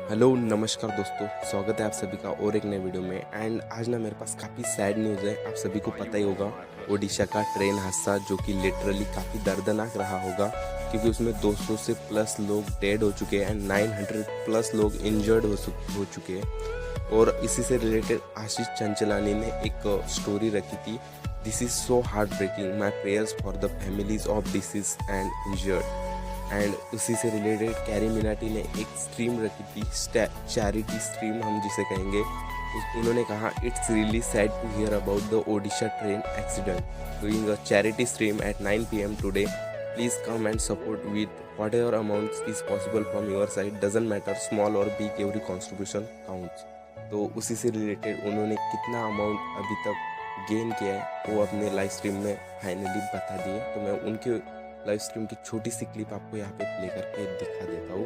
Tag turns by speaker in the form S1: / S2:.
S1: Hello नमस्कार दोस्तों, स्वागत है आप सभी का और एक नए वीडियो में। एंड आज ना मेरे पास काफ़ी सैड न्यूज़ है। आप सभी को पता ही होगा ओडिशा का ट्रेन हादसा, जो कि लिटरली काफ़ी दर्दनाक रहा होगा, क्योंकि उसमें 200 से प्लस लोग डेड हो चुके हैं एंड 900 प्लस लोग इंजर्ड हो चुके हैं। और इसी से रिलेटेड आशीष चंचलानी ने एक स्टोरी रखी थी, this is so heart breaking, my prayers for the families of deceased and injured. And उसी से रिलेटेड कैरी मिनाटी ने एक स्ट्रीम रखी थी, चैरिटी स्ट्रीम हम जिसे कहेंगे। उन्होंने कहा, it's really sad to hear about the Odisha train accident, doing a charity stream at 9 PM today, please come and support with whatever amount is possible from your side, doesn't matter small और big, every contribution counts. तो उसी से related उन्होंने कितना amount अभी तक gain किया है वो अपने लाइव स्ट्रीम में फाइनली बता दिए। तो मैं उनके लाइव स्ट्रीम की छोटी सी क्लिप आपको यहाँ पे प्ले करके दिखा देता हूँ।